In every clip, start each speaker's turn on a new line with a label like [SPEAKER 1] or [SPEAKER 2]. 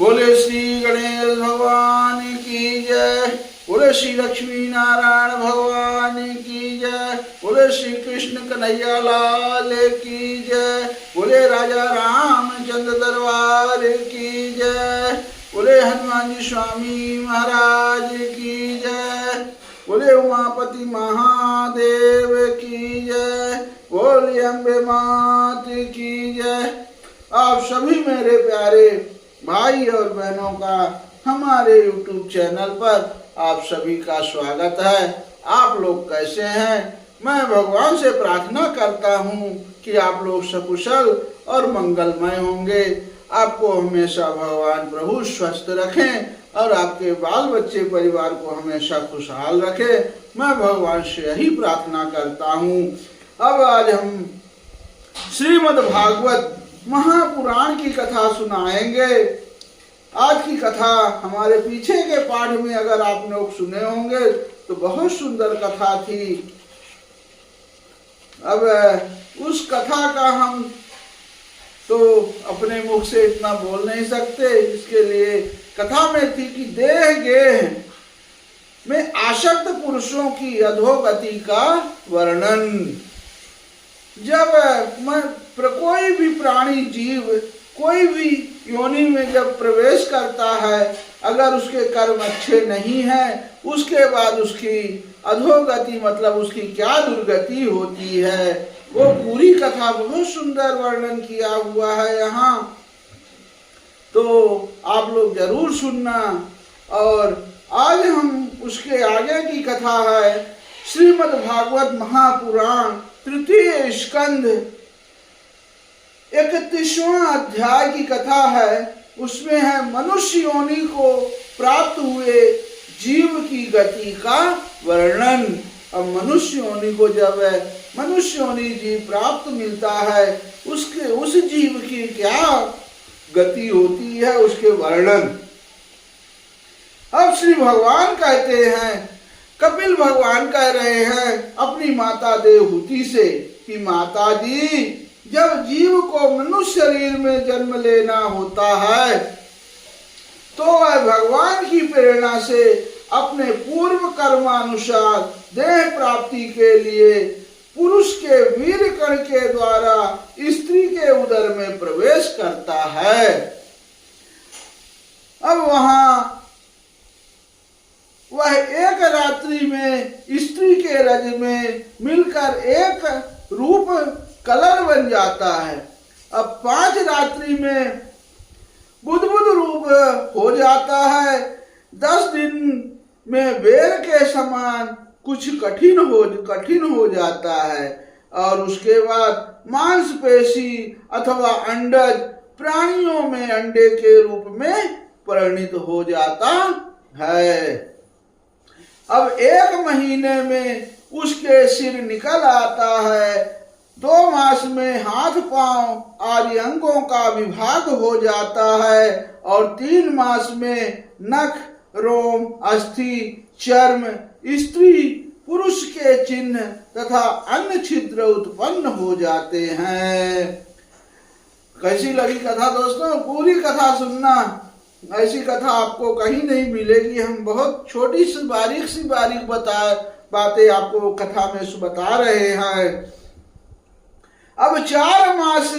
[SPEAKER 1] बोले श्री गणेश भगवान की जय। बोले श्री लक्ष्मी नारायण भगवान की जय। बोले श्री कृष्ण कन्हैया लाल की जय। बोले राजा रामचंद्र दरबार की जय। बोले हनुमान जी स्वामी महाराज की जय। बोले उमापति महादेव की जय। बोले अम्बे मात की जय। आप सभी मेरे प्यारे भाई और बहनों का हमारे YouTube चैनल पर आप सभी का स्वागत है। आप लोग कैसे हैं? मैं भगवान से प्रार्थना करता हूँ कि आप लोग सकुशल और मंगलमय होंगे। आपको हमेशा भगवान प्रभु स्वस्थ रखें और आपके बाल बच्चे परिवार को हमेशा खुशहाल रखें। मैं भगवान से यही प्रार्थना करता हूँ। अब आज हम श्रीमद् भागवत महापुराण की कथा सुनाएंगे। आज की कथा हमारे पीछे के पाठ में अगर आप लोग सुने होंगे तो बहुत सुंदर कथा थी। अब उस कथा का हम तो अपने मुख से इतना बोल नहीं सकते, इसके लिए कथा में थी कि देह गेह में आसक्त पुरुषों की अधोगति का वर्णन। जब कोई भी प्राणी जीव कोई भी योनि में जब प्रवेश करता है, अगर उसके कर्म अच्छे नहीं हैं, उसके बाद उसकी अधोगति मतलब उसकी क्या दुर्गति होती है, वो पूरी कथा बहुत सुंदर वर्णन किया हुआ है यहाँ। तो आप लोग जरूर सुनना। और आज हम उसके आगे की कथा है श्रीमद् भागवत महापुराण तृतीय स्कंध 31वां अध्याय की कथा है। उसमें है मनुष्य योनि को प्राप्त हुए जीव की गति का वर्णन। अब मनुष्य योनि को जब मनुष्य योनि जीव प्राप्त मिलता है, उसके उस जीव की क्या गति होती है, उसके वर्णन। अब श्री भगवान कहते हैं, कपिल भगवान कह रहे हैं अपनी माता देवहूति से कि माता जी, जब जीव को मनुष्य शरीर में जन्म लेना होता है तो वह भगवान की प्रेरणा से अपने पूर्व कर्मानुसार देह प्राप्ति के लिए पुरुष के वीर कण के द्वारा स्त्री के उदर में प्रवेश करता है। अब वहां वह एक रात्रि में स्त्री के रज में मिलकर एक रूप कलर बन जाता है। अब 5 रात्रि में बुद्बुद रूप हो जाता है। 10 दिन में बेर के समान कुछ कठिन हो जाता है और उसके बाद मांसपेशी अथवा अंडज प्राणियों में अंडे के रूप में परिणित हो जाता है। अब 1 महीने में उसके सिर निकल आता है। 2 मास में हाथ पांव आदि अंगों का विभाग हो जाता है और 3 मास में नख, रोम, अस्थि, चर्म, स्त्री पुरुष के चिन्ह तथा अन्य छिद्र उत्पन्न हो जाते हैं। कैसी लगी कथा दोस्तों? पूरी कथा सुनना। ऐसी कथा आपको कहीं नहीं मिलेगी। हम बहुत छोटी सी बारीक बातें आपको कथा में बता रहे हैं। अब 4 मास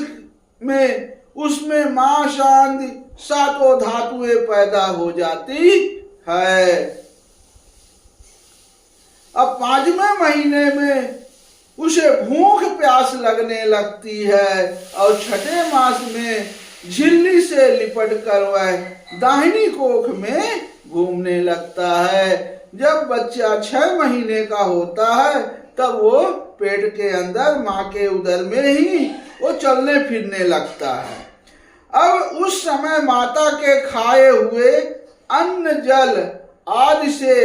[SPEAKER 1] में उसमें मां शांति 7 धातुएं पैदा हो जाती है। अब 5वें महीने में उसे भूख प्यास लगने लगती है और 6ठे मास में झिल्ली से लिपट कर वह दाहिनी कोख में घूमने लगता है। जब बच्चा 6 महीने का होता है तब वो पेट के अंदर माँ के उदर में ही वो चलने फिरने लगता है। अब उस समय माता के खाए हुए अन्न जल आदि से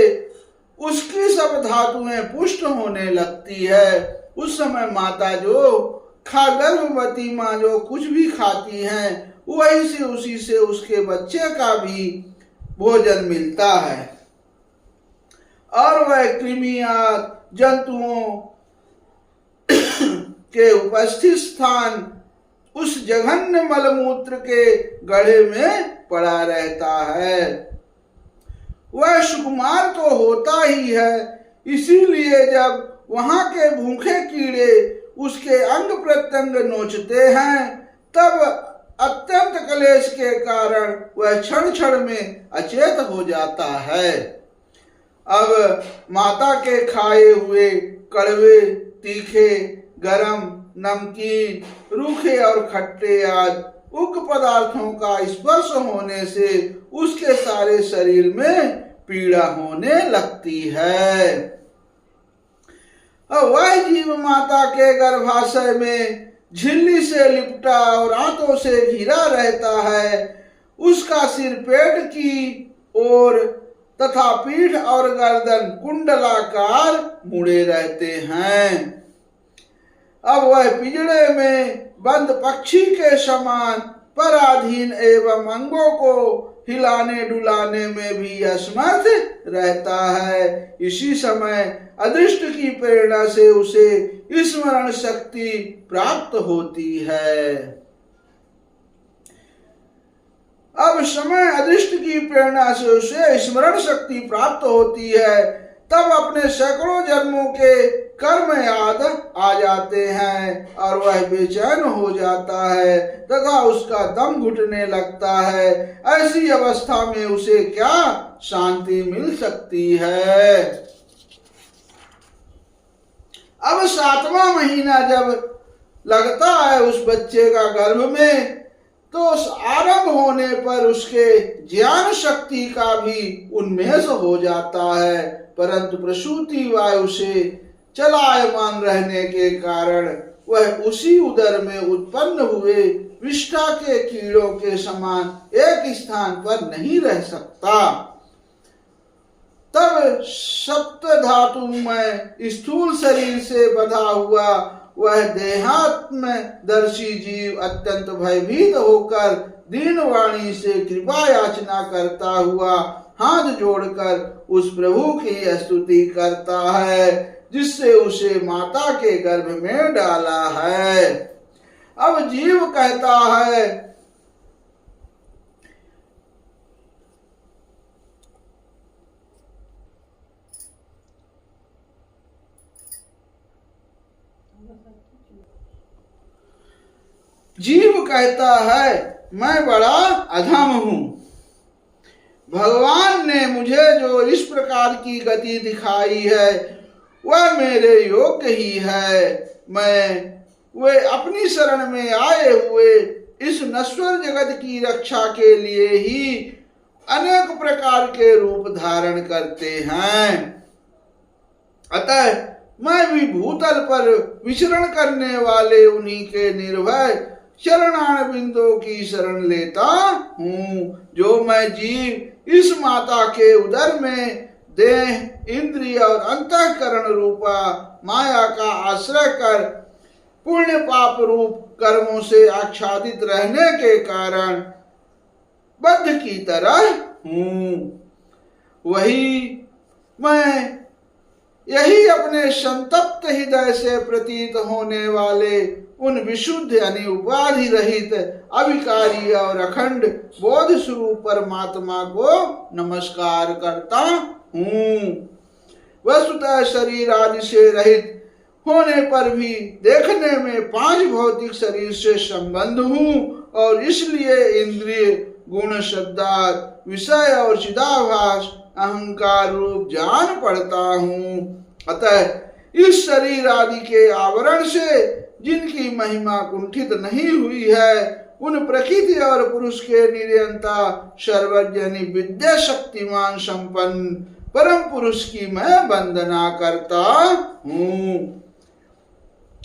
[SPEAKER 1] उसकी सब धातुएं पुष्ट होने लगती है। उस समय माता जो गर्भवती माँ जो कुछ भी खाती हैं वही से उसी से उसके बच्चे का भी भोजन मिलता है और वह कृमियां जंतुओं के उपस्थित स्थान उस जघन्य मलमूत्र के गड्ढे में पड़ा रहता है। वह सुकुमार तो होता ही है, इसीलिए जब वहां के भूखे कीड़े उसके अंग प्रत्यंग नोचते हैं तब अत्यंत क्लेश के कारण वह क्षण क्षण में अचेत हो जाता है। अब माता के खाए हुए कड़वे, तीखे, गरम, नमकीन, रूखे और खट्टे आदि उग्र पदार्थों का स्पर्श होने से उसके सारे शरीर में पीड़ा होने लगती है। अब वह जीव माता के गर्भाशय में झिल्ली से लिपटा और आंतों से घिरा रहता है। उसका सिर पेट की ओर तथा पीठ और गर्दन कुंडलाकार मुड़े रहते हैं। अब वह पिंजड़े में बंद पक्षी के समान पराधीन एवं अंगों को हिलाने डुलाने में भी असमर्थ रहता है। इसी समय अदृष्ट की प्रेरणा से उसे स्मरण शक्ति प्राप्त होती है। अब समय अदृष्ट की प्रेरणा से उसे स्मरण शक्ति प्राप्त होती है, तब अपने सैकड़ों जन्मों के कर्म याद आ जाते हैं और वह बेचैन हो जाता है तथा उसका दम घुटने लगता है। ऐसी अवस्था में उसे क्या शांति मिल सकती है। अब 7वां महीना जब लगता है उस बच्चे का गर्भ में, तो आरंभ होने पर उसके ज्ञान शक्ति का भी उन्मेष हो जाता है, परंतु प्रसूति वायु से चलायमान रहने के कारण वह उसी उदर में उत्पन्न हुए विष्ठा के कीड़ों के समान एक स्थान पर नहीं रह सकता। तब सप्त धातु में स्थूल शरीर से बंधा हुआ वह देहात्म दर्शी जीव अत्यंत भयभीत होकर दीन वाणी से कृपा याचना करता हुआ हाथ जोड़कर उस प्रभु की स्तुति करता है जिससे उसे माता के गर्भ में डाला है। अब जीव कहता है, जीव कहता है मैं बड़ा अधम हूं। भगवान ने मुझे जो इस प्रकार की गति दिखाई है वह मेरे योग्य ही है। वे अपनी शरण में आए हुए इस नश्वर जगत की रक्षा के लिए ही अनेक प्रकार के रूप धारण करते हैं। अतः मैं भी भूतल पर विचरण करने वाले उन्हीं के निर्भय शरणान बिंदों की शरण लेता हूँ। जो मैं जीव इस माता के उदर में देह, इंद्रिय और अंतःकरण रूपा माया का आश्रय कर पुण्य पाप रूप कर्मों से आच्छादित रहने के कारण बद्ध की तरह हूँ, यही अपने संतप्त हृदय से प्रतीत होने वाले उन विशुद्ध यानी उपाधि रहित अविकारी और अखंड बोध स्वरूप परमात्मा को नमस्कार करता हूँ। वस्तुतः शरीर आदि से रहित होने पर भी देखने में 5 भौतिक शरीर से संबंध हूँ और इसलिए इंद्रिय, गुण, शब्दार्थ, विषय और चिदाभास अहंकार रूप जान पड़ता हूँ। अतः इस शरीर आदि के आवरण से जिनकी महिमा कुंठित नहीं हुई है, उन प्रकृति और पुरुष के निरंता सर्वज्ञ विद्या शक्तिमान संपन्न परम पुरुष की मैं वंदना करता हूँ।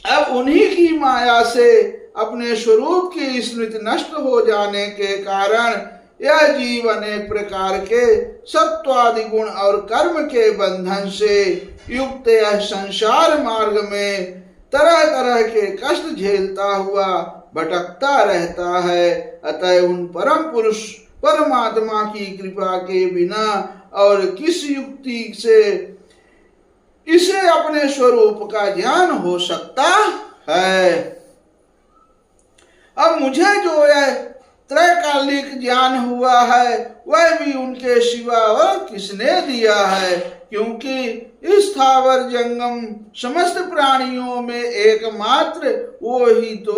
[SPEAKER 1] अब उन्हीं की माया से अपने स्वरूप की स्मृति नष्ट हो जाने के कारण यह जीव अनेक प्रकार के सत्वादि गुण और कर्म के बंधन से युक्त यह संसार मार्ग में तरह तरह के कष्ट झेलता हुआ भटकता रहता है। अतः उन परम पुरुष परमात्मा की कृपा के बिना और किस युक्ति से इसे अपने स्वरूप का ज्ञान हो सकता है। अब मुझे जो यह त्रैकालिक ज्ञान हुआ है वह भी उनके सिवा और किसने दिया है, क्योंकि इस स्थावर जंगम समस्त प्राणियों में एकमात्र वो ही तो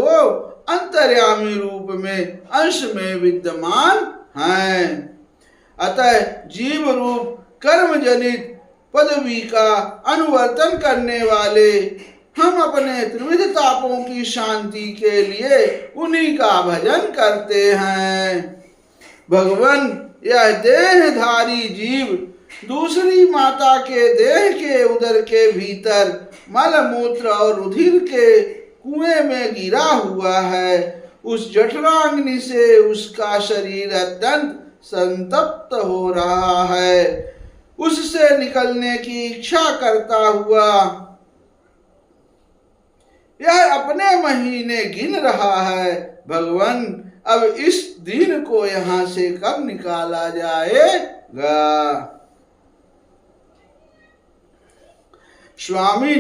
[SPEAKER 1] अंतर्यामी रूप में अंश में विद्यमान हैं। अतः जीव रूप कर्म जनित पदवी का अनुवर्तन करने वाले हम अपने त्रिविध तापों की शांति के लिए उन्हीं का भजन करते हैं। भगवान, यह देहधारी जीव दूसरी माता के देह के उदर के भीतर मल मूत्र और रुधिर के कुएं में गिरा हुआ है। उस जठराग्नि से उसका शरीर अत्यंत संतप्त हो रहा है। उससे निकलने की इच्छा करता हुआ यह अपने महीने गिन रहा है। भगवान, अब इस दिन को यहाँ से कब निकाला जाएगा? स्वामी,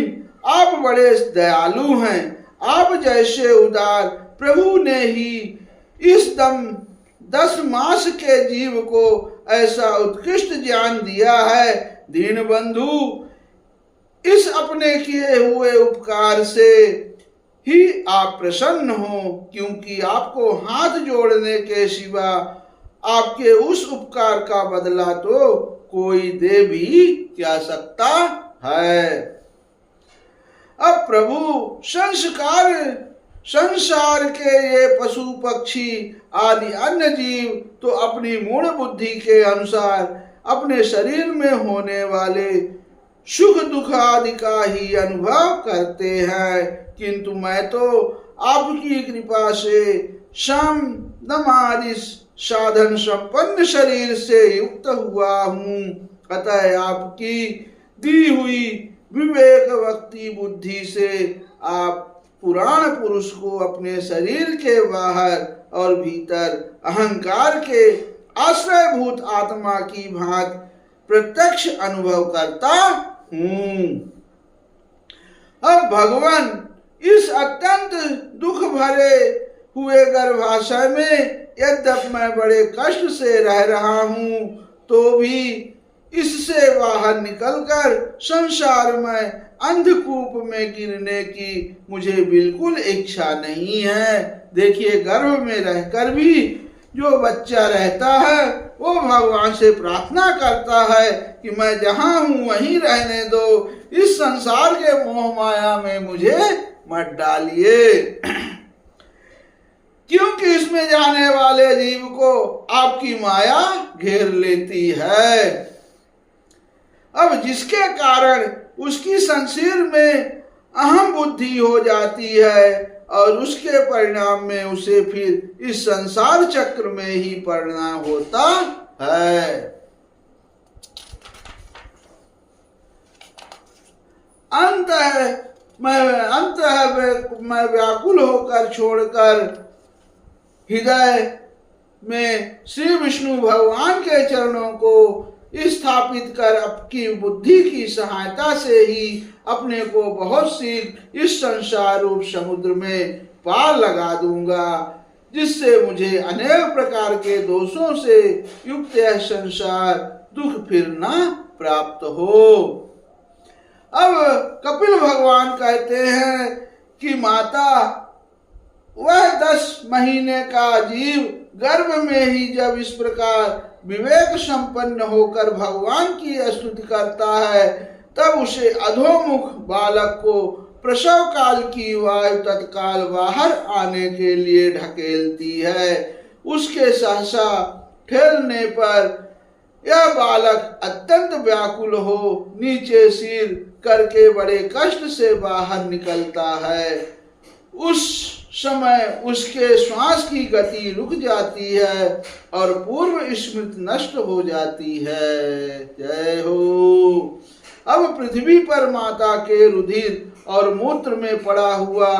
[SPEAKER 1] आप बड़े दयालु हैं। आप जैसे उदार प्रभु ने ही इस दम 10 मास के जीव को ऐसा उत्कृष्ट ज्ञान दिया है। दीन बंधु, इस अपने किए हुए उपकार से ही आप प्रसन्न हो, क्योंकि आपको हाथ जोड़ने के सिवा आपके उस उपकार का बदला तो कोई दे भी क्या सकता है। अब प्रभु, संसार के ये पशु पक्षी आदि अन्य जीव तो अपनी मूढ़ बुद्धि के अनुसार अपने शरीर में होने वाले सुख दुख आदि का ही अनुभव करते हैं, किंतु मैं तो आपकी कृपा से सम दम आदि साधन संपन्न शरीर से युक्त हुआ हूँ। अतः आपकी दी हुई विवेक भक्ति बुद्धि से आप पुराण पुरुष को अपने शरीर के बाहर और भीतर अहंकार के आश्रयभूत आत्मा की भांति प्रत्यक्ष अनुभव करता हूँ। अब भगवान, इस अत्यंत दुख भरे हुए गर्भाशय में यद्यप मैं बड़े कष्ट से रह रहा हूँ, तो भी इससे बाहर निकलकर संसार में अंधकूप में गिरने की मुझे बिल्कुल इच्छा नहीं है। देखिए, गर्भ में रहकर भी जो बच्चा रहता है वो भगवान से प्रार्थना करता है कि मैं जहाँ हूँ वहीं रहने दो, इस संसार के मोह माया में मुझे मत डालिए, क्योंकि इसमें जाने वाले जीव को आपकी माया घेर लेती है। अब जिसके कारण उसकी संसार में अहम बुद्धि हो जाती है और उसके परिणाम में उसे फिर इस संसार चक्र में ही पड़ना होता है। अंत मैं व्याकुल होकर छोड़कर हृदय में श्री विष्णु भगवान के चरणों को स्थापित कर आपकी बुद्धि की सहायता से ही अपने को बहुत शीघ्र इस संसार रूप समुद्र में पार लगा दूंगा, जिससे मुझे अनेक प्रकार के दोषों से युक्त यह संसार दुख फिर न प्राप्त हो। अब कपिल भगवान कहते हैं कि माता, वह 10 महीने का जीव गर्भ में ही जब इस प्रकार विवेक संपन्न होकर भगवान की स्तुति करता है, तब उसे अधोमुख बालक को प्रसव काल की वायु तत्काल बाहर आने के लिए ढकेलती है। उसके सहसा ठेलने पर यह बालक अत्यंत व्याकुल हो नीचे सिर करके बड़े कष्ट से बाहर निकलता है। उस समय उसके श्वास की गति रुक जाती है और पूर्व स्मृति नष्ट हो जाती है। जय हो। अब पृथ्वी पर माता के रुधिर और मूत्र में पड़ा हुआ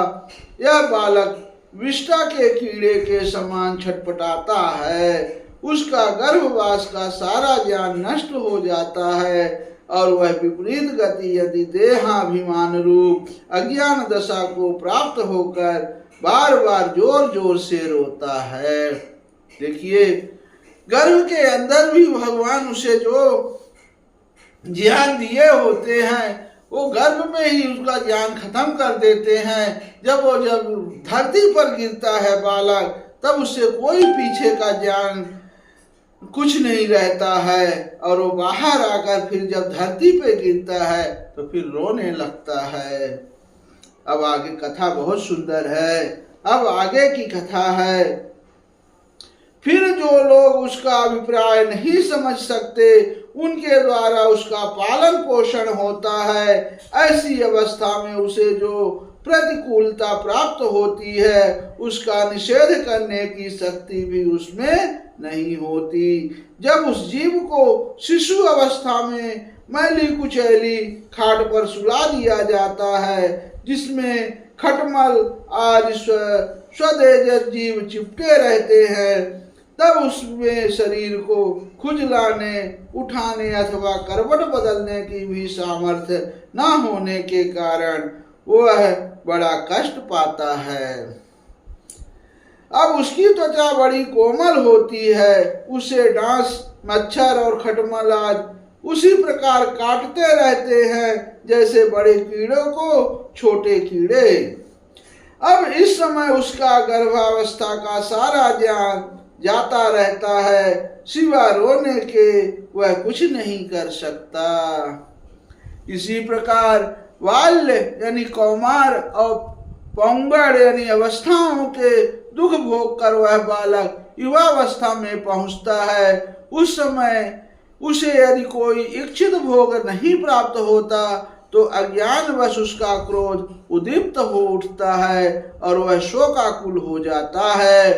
[SPEAKER 1] यह बालक विष्ठा के कीड़े के समान छटपटाता है। उसका गर्भवास का सारा ज्ञान नष्ट हो जाता है और वह विपरीत गति यदि देहाभिमान रूप अज्ञान दशा को प्राप्त होकर बार बार जोर जोर से रोता है। देखिए, गर्भ के अंदर भी भगवान उसे जो ज्ञान दिए होते हैं वो गर्भ में ही उसका ज्ञान खत्म कर देते हैं। जब धरती पर गिरता है बालक, तब उससे कोई पीछे का ज्ञान कुछ नहीं रहता है, और वो बाहर आकर फिर जब धरती पे गिरता है तो फिर रोने लगता है। अब आगे कथा बहुत सुंदर है। अब आगे की कथा है। फिर जो लोग उसका अभिप्राय नहीं समझ सकते, उनके द्वारा उसका पालन पोषण होता है। ऐसी अवस्था में उसे जो प्रतिकूलता प्राप्त होती है, उसका निषेध करने की शक्ति भी उसमें नहीं होती। जब उस जीव को शिशु अवस्था में मैली कुचैली खाट पर सुला दिया जाता है, जिसमें खटमल आदि स्वदेजर जीव चिपके रहते हैं, तब उसमें शरीर को खुजलाने, उठाने अथवा करवट बदलने की भी सामर्थ्य न होने के कारण वह बड़ा कष्ट पाता है। अब उसकी त्वचा बड़ी कोमल होती है, उसे डांस, मच्छर और खटमल आदि उसी प्रकार काटते रहते हैं जैसे बड़े कीड़ों को छोटे कीड़े। अब इस समय उसका गर्भावस्था का सारा ज्ञान जाता रहता है, सिवा रोने के वह कुछ नहीं कर सकता। इसी प्रकार बाल्य यानी कौमार और पौंगड़ यानी अवस्थाओं के दुख भोग कर वह बालक युवावस्था में पहुंचता है। उस समय उसे यदि कोई इच्छित भोग नहीं प्राप्त होता तो अज्ञानवश उसका क्रोध उद्दीप्त हो उठता है और वह शोकाकुल हो जाता है।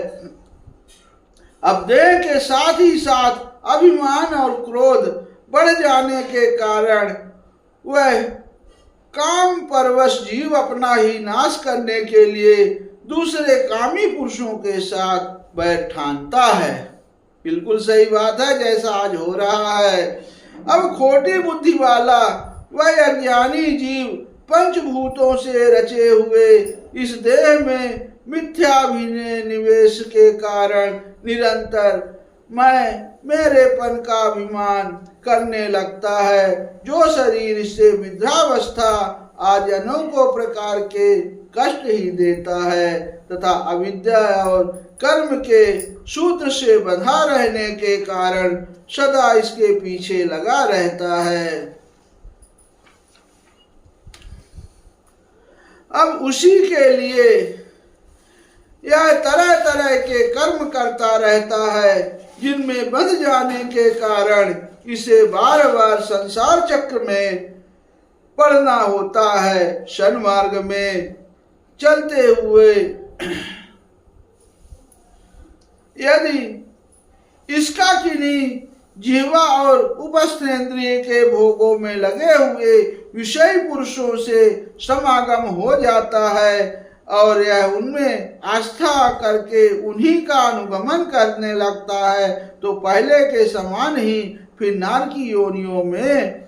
[SPEAKER 1] अब देह के साथ ही साथ अभिमान और क्रोध बढ़ जाने के कारण वह काम परवश जीव अपना ही नाश करने के लिए दूसरे कामी पुरुषों के साथ बैठ ठानता है। बिल्कुल सही बात है, जैसा आज हो रहा है। अब खोटी बुद्धि वाला वह अज्ञानी जीव पंचभूतों से रचे हुए इस देह में मिथ्याभिनिवेश के कारण निरंतर मैं मेरेपन का अभिमान करने लगता है, जो शरीर इससे वृद्धावस्था आज अनेकों प्रकार के कष्ट ही देता है तथा अविद्या और कर्म के सूत्र से बंधा रहने के कारण सदा इसके पीछे लगा रहता है। अब उसी के लिए यह तरह तरह के कर्म करता रहता है, जिनमें बंध जाने के कारण इसे बार बार संसार चक्र में पड़ना होता है। सन्मार्ग में चलते हुए यदि इसका किन्हीं जिह्वा और उपस्थेंद्रिय के भोगों में लगे हुए विषय पुरुषों से समागम हो जाता है और यह उनमें आस्था करके उन्हीं का अनुगमन करने लगता है, तो पहले के समान ही फिर नारकी योनियों में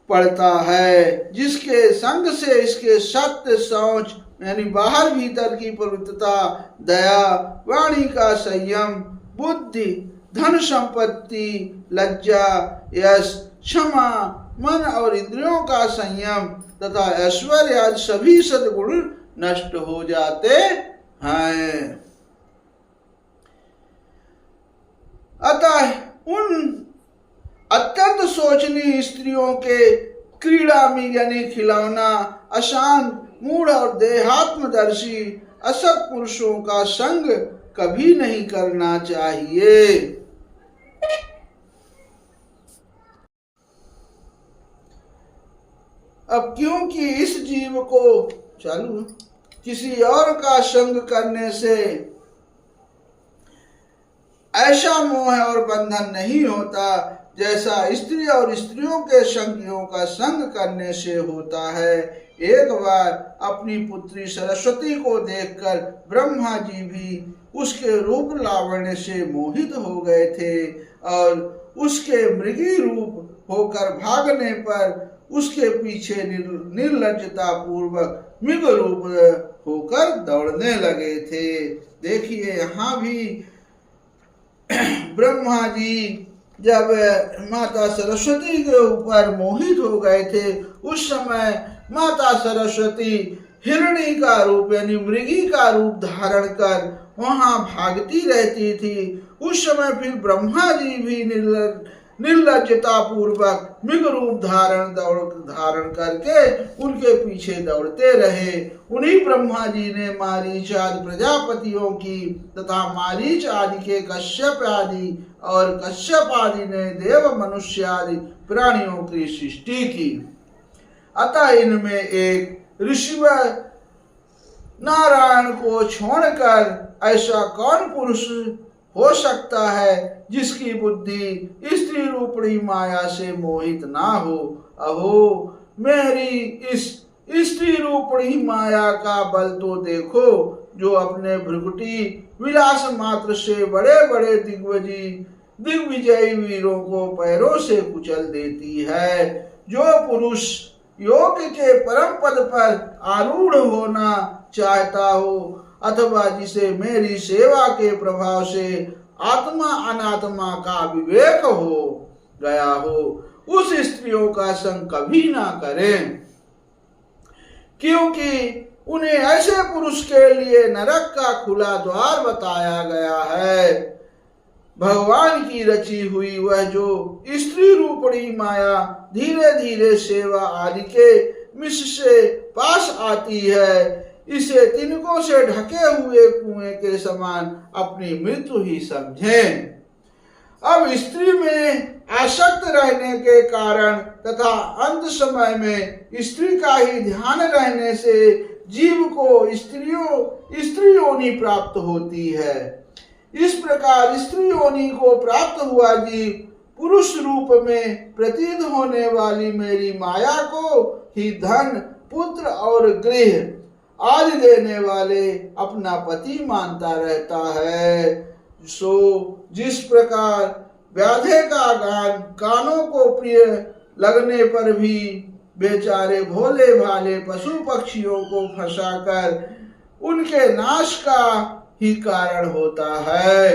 [SPEAKER 1] पड़ता है, जिसके संग से इसके सत्य, शौच यानी बाहर भीतर की पवित्रता, दया, वाणी का संयम, बुद्धि, धन संपत्ति, लज्जा, यश, क्षमा, मन और इंद्रियों का संयम तथा ऐश्वर्य आदि सभी सद्गुण नष्ट हो जाते हैं। अतः उन अत्यंत शोचनीय स्त्रियों के क्रीड़ा में यानी खिलौना, अशांत, मूढ़ और देहात्मदर्शी असत पुरुषों का संग कभी नहीं करना चाहिए। अब क्योंकि इस जीव को चालू किसी और का संग करने से ऐसा मोह और बंधन नहीं होता जैसा स्त्री और स्त्रियों के संगियों का संग करने से होता है। एक बार अपनी पुत्री सरस्वती को देखकर ब्रह्मा जी भी उसके रूप लावण्य से मोहित हो गए थे और उसके मृगी रूप होकर भागने पर उसके पीछे निर्लज्जता पूर्वक मृग रूप होकर दौड़ने लगे थे। देखिए यहाँ भी ब्रह्मा जी जब माता सरस्वती के ऊपर मोहित हो गए थे, उस समय माता सरस्वती हिरणी का रूप यानी मृगी का रूप धारण कर वहां भागती रहती थी। उस समय फिर ब्रह्मा जी भी निर्लज्जता पूर्वक मृग रूप धारण करके उनके पीछे दौड़ते रहे। उन्हीं ब्रह्मा जी ने मारीच आदि प्रजापतियों की तथा मारीच आदि के कश्यप आदि और कश्यप आदि ने देव मनुष्य आदि प्राणियों की सृष्टि की। अतः इनमें एक ऋषि नारायण को छोड़कर ऐसा कौन पुरुष हो सकता है जिसकी बुद्धि स्त्री रूपणी माया से मोहित ना हो। अहो मेरी इस स्त्री रूपणी माया का बल तो देखो, जो अपने भृकुटी विलास मात्र से बड़े बड़े दिग्विजयी वीरों को पैरों से कुचल देती है। जो पुरुष योग के परम पद पर आरूढ़ होना चाहता हो अथवा जिसे मेरी सेवा के प्रभाव से आत्मा अनात्मा का विवेक हो गया हो, उस स्त्रियों का संग कभी ना करें, क्योंकि उन्हें ऐसे पुरुष के लिए नरक का खुला द्वार बताया गया है। भगवान की रची हुई वह जो स्त्री रूपणी माया धीरे धीरे सेवा आदि के मिश से पास आती है, इसे तिनकों से ढके हुए कुएं के समान अपनी मृत्यु ही समझें। अब स्त्री में आसक्त रहने के कारण तथा अंत समय में स्त्री का ही ध्यान रहने से जीव को स्त्री योनि प्राप्त होती है। इस प्रकार स्त्री योनि को प्राप्त हुआ जीव पुरुष रूप में प्रतीत होने वाली मेरी माया को ही धन, पुत्र और गृह आदि देने वाले अपना पति मानता रहता है। सो जिस प्रकार व्याधे का गान कानों को प्रिय लगने पर भी बेचारे भोले भाले पशु पक्षियों को फंसाकर उनके नाश का ही कारण होता है।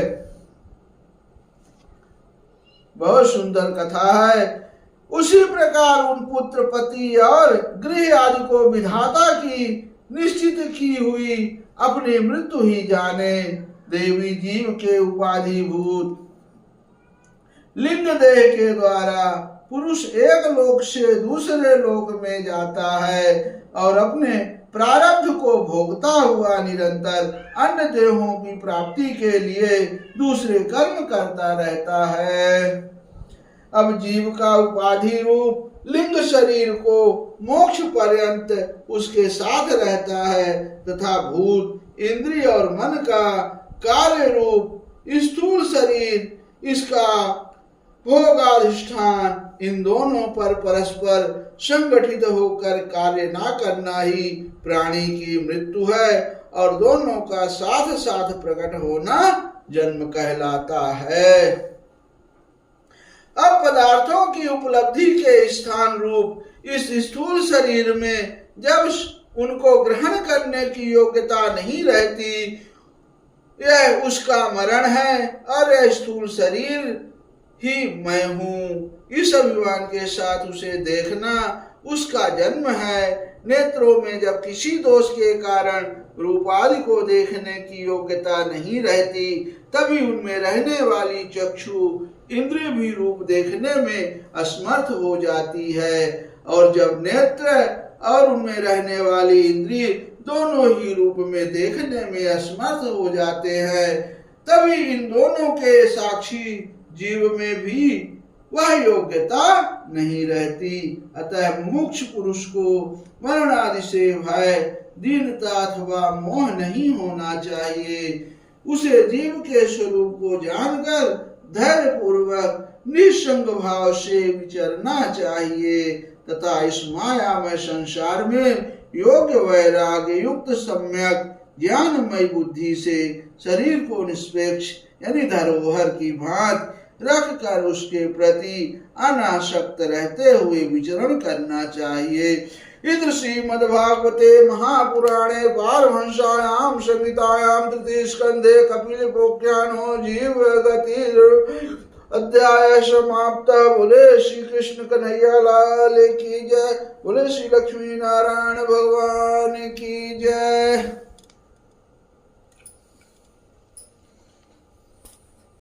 [SPEAKER 1] बहुत सुंदर कथा है। उसी प्रकार उन पुत्र, पति और गृह आदि को विधाता की निश्चित की हुई अपनी मृत्यु ही जाने। देवी जीव के उपाधिभूत लिंग देह के द्वारा पुरुष एक लोक से दूसरे लोक में जाता है और अपने प्रारब्ध को भोगता हुआ निरंतर अन्य देहों की प्राप्ति के लिए दूसरे कर्म करता रहता है। अब जीव का उपाधि रूप लिंग शरीर को मोक्ष पर्यंत उसके साथ रहता है तथा भूत, इंद्रिय और मन का कार्य रूप स्थूल शरीर इसका भोगाधिष्ठान इन दोनों पर परस्पर संगठित होकर कार्य ना करना ही प्राणी की मृत्यु है और दोनों का साथ साथ प्रकट होना जन्म कहलाता है। अब पदार्थों की उपलब्धि के स्थान रूप इस स्थूल शरीर में जब उनको ग्रहण करने की योग्यता नहीं रहती, यह उसका मरण है और यह स्थूल शरीर ही मैं हूँ, इस अभिमान के साथ उसे देखना उसका जन्म है। नेत्रों में जब किसी दोष के कारण रूप आदि को देखने की योग्यता नहीं रहती, तभी उनमें रहने वाली चक्षु इंद्रिय भी रूप देखने में असमर्थ हो जाती है और जब नेत्र और उनमें रहने वाली इंद्रिय दोनों ही रूप में देखने में असमर्थ हो जाते हैं, तभी इन दोनों के साक्षी जीव में भी वह योग्यता नहीं रहती। अतः मुमुक्ष पुरुष को मरण आदि से भय, दीनता अथवा मोह नहीं होना चाहिए। उसे जीव के स्वरूप को जानकर धैर्य पूर्वक निसंग भाव से विचरना चाहिए तथा इस मायामय संसार में योग्य वैराग्य युक्त सम्यक ज्ञानमय बुद्धि से शरीर को निष्पेक्ष यानी धरोहर की भांति रख कर उसके प्रति अनासक्त रहते हुए विचरण करना चाहिए। इति श्रीमद्भागवते महापुराणे पारमहंस्यायां संहितायां तृतीय स्कंधे कपिलोपाख्यानो जीव गति अध्याय समाप्त। बोले श्री कृष्ण कन्हैया लाल की जय। बोले श्री लक्ष्मी नारायण भगवान की जय।